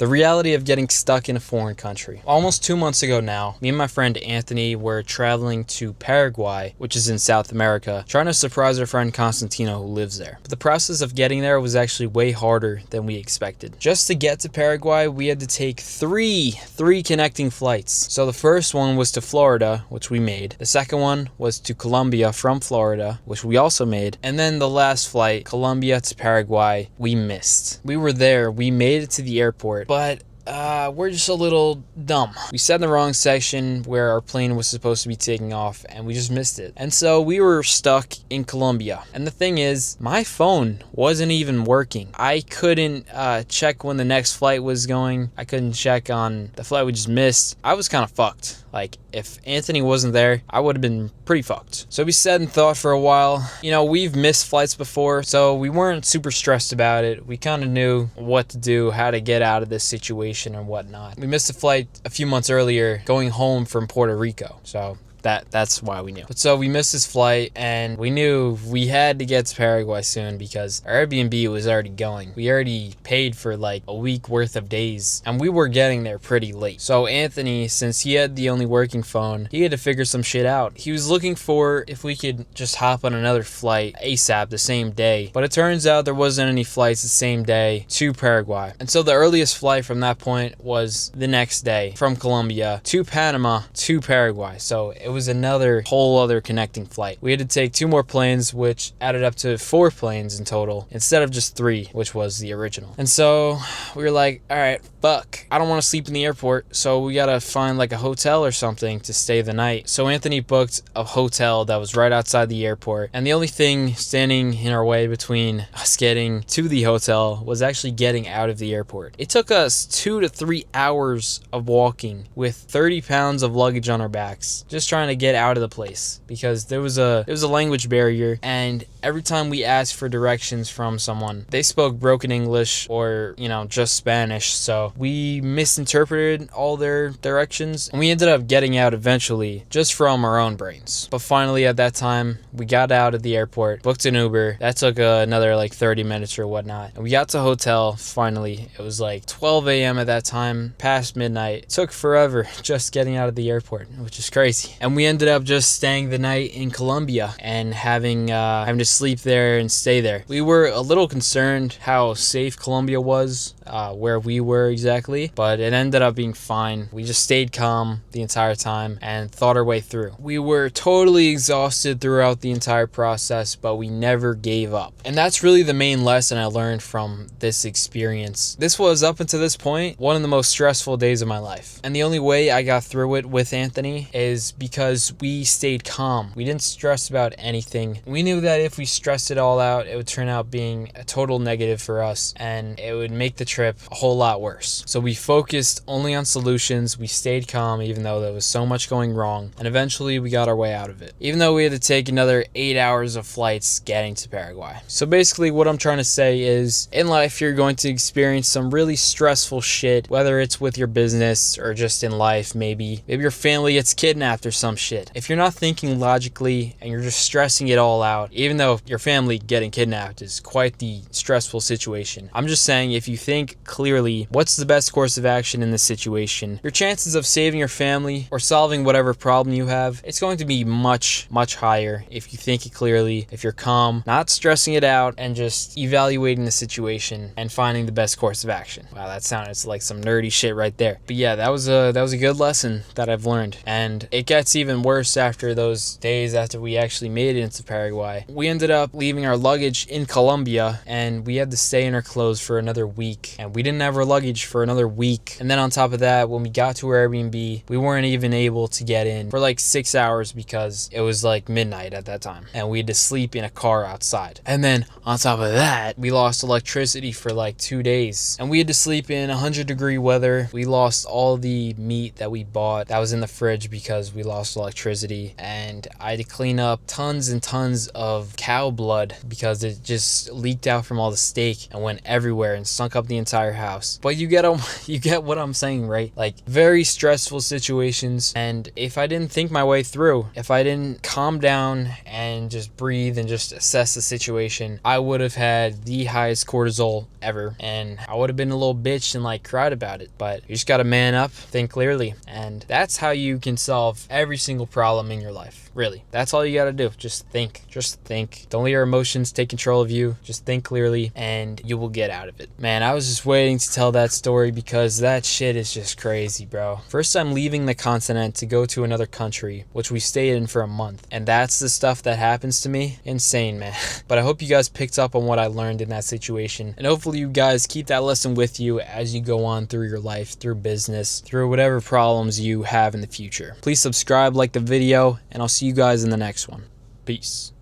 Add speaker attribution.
Speaker 1: The reality of getting stuck in a foreign country. Almost 2 months ago now, me and my friend Anthony were traveling to Paraguay, which is in South America, trying to surprise our friend Constantino who lives there. But the process of getting there was actually way harder than we expected. Just to get to Paraguay, we had to take three connecting flights. So the first one was to Florida, which we made. The second one was to Colombia from Florida, which we also made. And then the last flight, Colombia to Paraguay, we missed. We were there, we made it to the airport, but we're just a little dumb. We sat in the wrong section where our plane was supposed to be taking off, and we just missed it. And so we were stuck in Colombia. And the thing is, my phone wasn't even working. I couldn't check when the next flight was going. I couldn't check on the flight we just missed. I was kind of fucked. Like, if Anthony wasn't there, I would have been pretty fucked. So we sat and thought for a while. You know, we've missed flights before, so we weren't super stressed about it. We kind of knew what to do, how to get out of this situation and whatnot. We missed a flight a few months earlier going home from Puerto Rico, so that's why we knew. But so we missed this flight, and we knew we had to get to Paraguay soon because our Airbnb was already going. We already paid for like a week worth of days, and we were getting there pretty late. So Anthony, since he had the only working phone, he had to figure some shit out. He was looking for if we could just hop on another flight ASAP the same day, but it turns out there wasn't any flights the same day to Paraguay. And so the earliest flight from that point was the next day from Colombia to Panama to Paraguay. So it was another whole other connecting flight. We had to take 2 more planes, which added up to 4 planes in total instead of just 3, which was the original. And so we were like, all right, fuck, I don't want to sleep in the airport, so we gotta find like a hotel or something to stay the night. So Anthony booked a hotel that was right outside the airport, and the only thing standing in our way between us getting to the hotel was actually getting out of the airport. It took us 2 to 3 hours of walking with 30 pounds of luggage on our backs, just trying to get out of the place because there was a language barrier, and every time we asked for directions from someone, they spoke broken English or, you know, just Spanish. So we misinterpreted all their directions, and we ended up getting out eventually just from our own brains. But finally at that time, we got out of the airport, booked an Uber. That took another like 30 minutes or whatnot. And we got to the hotel finally. It was like 12 a.m. at that time, past midnight. It took forever just getting out of the airport, which is crazy. And we ended up just staying the night in Colombia and having to sleep there and stay there. We were a little concerned how safe Colombia was, where we were exactly, but it ended up being fine. We just stayed calm the entire time and thought our way through. We were totally exhausted throughout the entire process, but we never gave up. And that's really the main lesson I learned from this experience. This was, up until this point, one of the most stressful days of my life. And the only way I got through it with Anthony is because we stayed calm. We didn't stress about anything. We knew that if we stressed it all out, it would turn out being a total negative for us, and it would make the trip a whole lot worse. So we focused only on solutions. We stayed calm even though there was so much going wrong, and eventually we got our way out of it, even though we had to take another 8 hours of flights getting to Paraguay. So basically what I'm trying to say is, in life you're going to experience some really stressful shit, whether it's with your business or just in life. Maybe your family gets kidnapped or some shit. If you're not thinking logically and you're just stressing it all out, even though your family getting kidnapped is quite the stressful situation, I'm just saying, if you think clearly what's the best course of action in this situation, your chances of saving your family or solving whatever problem you have, it's going to be much higher if you think it clearly, if you're calm, not stressing it out, and just evaluating the situation and finding the best course of action. Wow, that sounded like some nerdy shit right there. But yeah, that was a good lesson that I've learned, and it gets even worse after those days after we actually made it into Paraguay. We ended up leaving our luggage in Colombia, and we had to stay in our clothes for another week, and we didn't have our luggage for another week. And then on top of that, when we got to our Airbnb, we weren't even able to get in for like 6 hours because it was like midnight at that time, and we had to sleep in a car outside. And then on top of that, we lost electricity for like 2 days, and we had to sleep in 100-degree weather. We lost all the meat that we bought that was in the fridge because we lost lost electricity, and I had to clean up tons and tons of cow blood because it just leaked out from all the steak and went everywhere and sunk up the entire house. But you get what I'm saying, right? Like, very stressful situations, and if I didn't think my way through, if I didn't calm down and just breathe and just assess the situation, I would have had the highest cortisol ever, and I would have been a little bitch and like cried about it. But you just gotta man up, think clearly, and that's how you can solve every single problem in your life. Really, that's all you gotta do. Just think. Don't let your emotions take control of you. Just think clearly and you will get out of it. Man, I was just waiting to tell that story because that shit is just crazy, bro. First time leaving the continent to go to another country, which we stayed in for a month, and that's the stuff that happens to me. Insane, man. But I hope you guys picked up on what I learned in that situation, and hopefully you guys keep that lesson with you as you go on through your life, through business, through whatever problems you have in the future. Please subscribe, like the video, and I'll see you guys in the next one. Peace.